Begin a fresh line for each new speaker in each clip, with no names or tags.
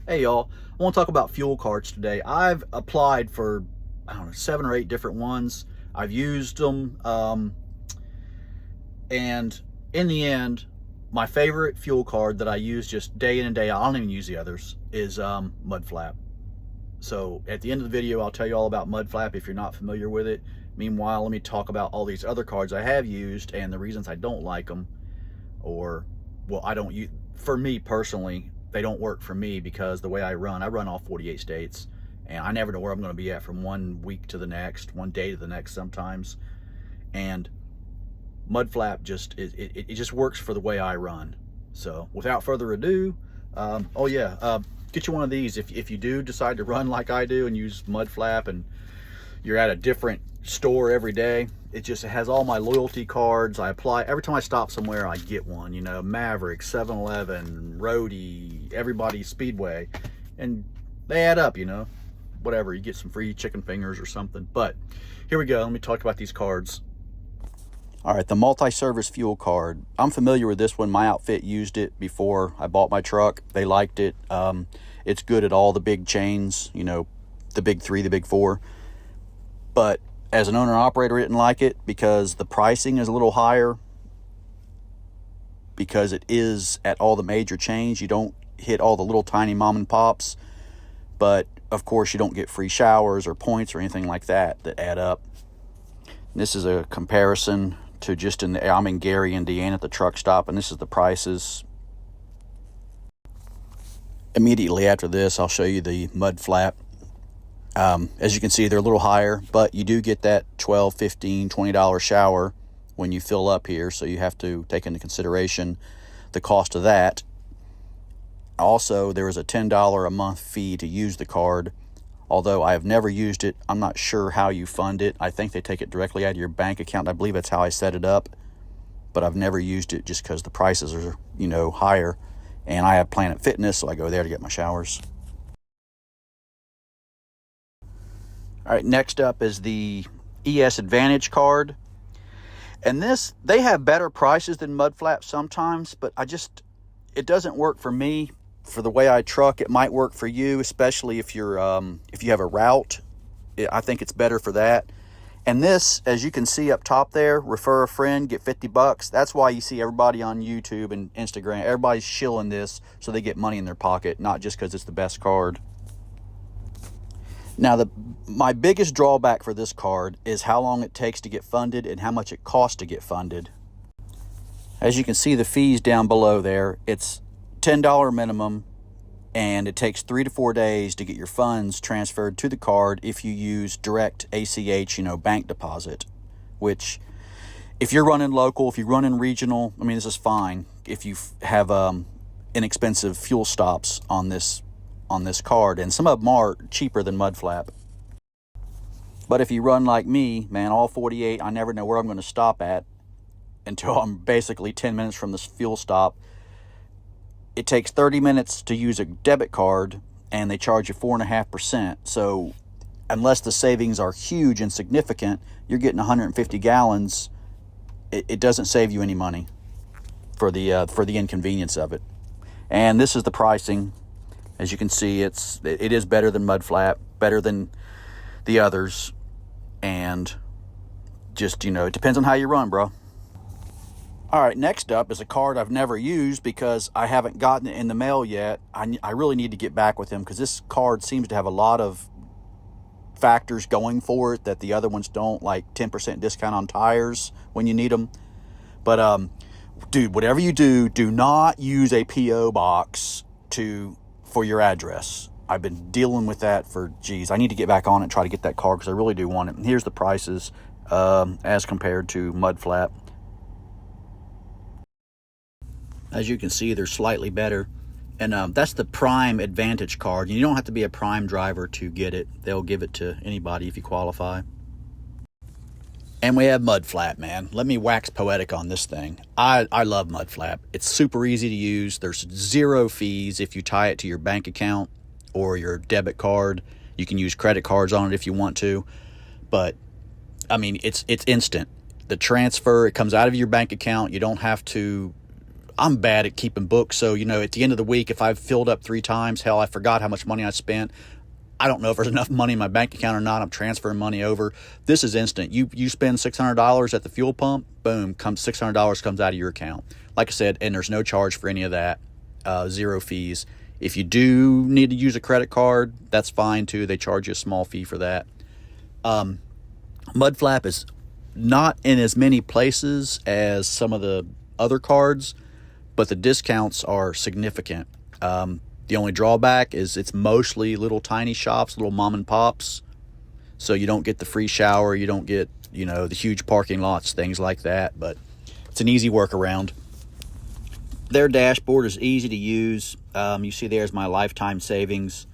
Hey y'all, I want to talk about fuel cards today. I've applied for, I don't know, 7 or 8 different ones. I've used them, and in the end, my favorite fuel card that I use just day in and day out, I don't even use the others, is Mudflap. So at the end of the video, I'll tell you all about Mudflap if you're not familiar with it. Meanwhile, let me talk about all these other cards I have used and the reasons I don't like them, or, well, I don't use, for me personally, they don't work for me because the way I run all 48 states, and I never know where I'm going to be at from one week to the next, one day to the next sometimes. And Mudflap just it just works for the way I run. So without further ado, oh yeah, get you one of these if you do decide to run like I do and use Mudflap, and you're at a different store every day. It has all my loyalty cards. I apply every time I stop somewhere. I get one, you know, Maverick, 7-Eleven, Roadie, everybody, Speedway, and they add up, you know, whatever. You get some free chicken fingers or something. But here we go. Let me talk about these cards. All right, the multi-service fuel card. I'm familiar with this one. My outfit used it before I bought my truck. They liked it. It's good at all the big chains, you know, the big 3, the big 4. But as an owner-operator, I didn't like it because the pricing is a little higher, because it is at all the major chains. You don't hit all the little tiny mom and pops, but of course you don't get free showers or points or anything like that add up. This is a comparison to just I'm in Gary, Indiana at the truck stop, and this is the prices. Immediately after this, I'll show you the Mudflap. As you can see, they're a little higher, but you do get that $12, $15, $20 shower when you fill up here, so you have to take into consideration the cost of that. Also, there is a $10 a month fee to use the card. Although I have never used it, I'm not sure how you fund it. I think they take it directly out of your bank account. I believe that's how I set it up, but I've never used it just because the prices are, you know, higher, and I have Planet Fitness, so I go there to get my showers. All right, next up is the ES Advantage card. And this, they have better prices than Mudflap sometimes, but it doesn't work for me. For the way I truck, it might work for you, especially if you have a route. I think it's better for that. And this, as you can see up top there, refer a friend, get $50. That's why you see everybody on YouTube and Instagram, everybody's shilling this so they get money in their pocket, not just because it's the best card. Now, my biggest drawback for this card is how long it takes to get funded and how much it costs to get funded. As you can see the fees down below there, it's $10 minimum, and it takes 3 to 4 days to get your funds transferred to the card if you use direct ACH, you know, bank deposit, which if you're running local, if you're running regional, I mean, this is fine if you have inexpensive fuel stops on this card, and some of them are cheaper than Mudflap. But if you run like me, man, all 48, I never know where I'm going to stop at until I'm basically 10 minutes from this fuel stop. It takes 30 minutes to use a debit card, and they charge you 4.5%. So unless the savings are huge and significant, you're getting 150 gallons. It doesn't save you any money for the inconvenience of it. And this is the pricing. As you can see, it is better than Mudflap, better than the others, and just, you know, it depends on how you run, bro. All right, next up is a card I've never used because I haven't gotten it in the mail yet. I really need to get back with him because this card seems to have a lot of factors going for it that the other ones don't, like 10% discount on tires when you need them. But, dude, whatever you do, do not use a P.O. box for your address. I've been dealing with that for, geez, I need to get back on it and try to get that card because I really do want it. And here's the prices as compared to Mudflap. As you can see, they're slightly better. And that's the Prime Advantage card. You don't have to be a Prime driver to get it. They'll give it to anybody if you qualify. And we have Mudflap, man. Let me wax poetic on this thing. I love Mudflap. It's super easy to use. There's 0 fees if you tie it to your bank account or your debit card. You can use credit cards on it if you want to. But, I mean, it's instant. The transfer, it comes out of your bank account. You don't have to I'm bad at keeping books. So, at the end of the week, if I've filled up 3 times, hell, I forgot how much money I spent. I don't know if there's enough money in my bank account or not. I'm transferring money over. This is instant. You spend $600 at the fuel pump, boom, $600 comes out of your account. Like I said, and there's no charge for any of that, 0 fees. If you do need to use a credit card, that's fine too. They charge you a small fee for that. Mudflap is not in as many places as some of the other cards, but the discounts are significant. The only drawback is it's mostly little tiny shops, little mom and pops. So you don't get the free shower, you don't get, the huge parking lots, things like that. But it's an easy workaround. Their dashboard is easy to use. You see there's my lifetime savings.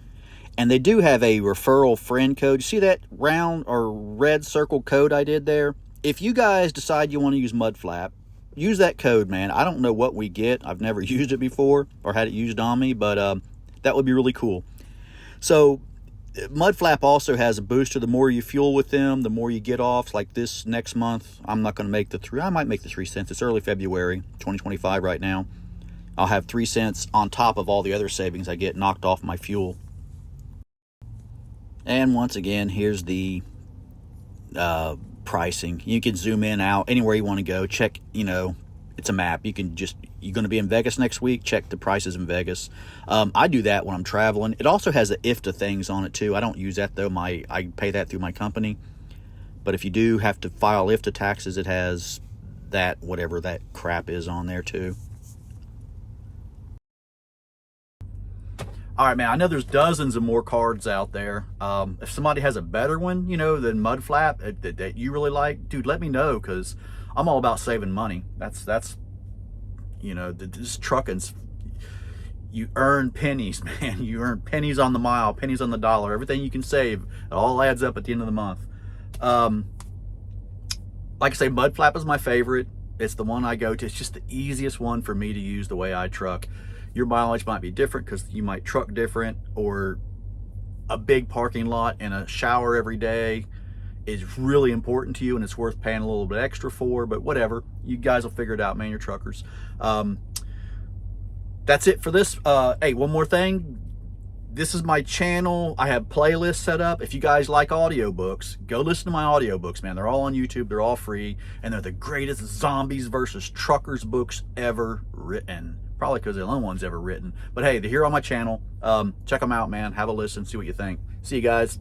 And they do have a referral friend code. You see that round or red circle code I did there? If you guys decide you want to use Mudflap, use that code, man. I don't know what we get. I've never used it before or had it used on me, but that would be really cool. So Mudflap also has a booster. The more you fuel with them, the more you get off. Like this next month, I'm not going to make the 3. I might make the 3 cents. It's early February 2025 right now. I'll have 3 cents on top of all the other savings I get knocked off my fuel. And once again, here's the pricing. You can zoom in, out, anywhere you want to go. Check, it's a map. You're going to be in Vegas next week, check the prices in Vegas. I do that when I'm traveling. It also has the IFTA things on it too. I don't use that though. I pay that through my company. But if you do have to file IFTA taxes, it has that, whatever that crap is on there too. All right, man, I know there's dozens of more cards out there. If somebody has a better one, than Mudflap that you really like, dude, let me know, because I'm all about saving money. That's this trucking's, you earn pennies, man. You earn pennies on the mile, pennies on the dollar. Everything you can save, it all adds up at the end of the month. Like I say, Mudflap is my favorite. It's the one I go to. It's just the easiest one for me to use the way I truck. Your mileage might be different because you might truck different, or a big parking lot and a shower every day is really important to you and it's worth paying a little bit extra for, but whatever. You guys will figure it out, man. You're truckers. That's it for this. Hey, one more thing. This is my channel. I have playlists set up. If you guys like audiobooks, go listen to my audiobooks, man. They're all on YouTube. They're all free. And they're the greatest zombies versus truckers books ever written. Probably because they're the only ones ever written. But hey, they're here on my channel. Check them out, man. Have a listen. See what you think. See you guys.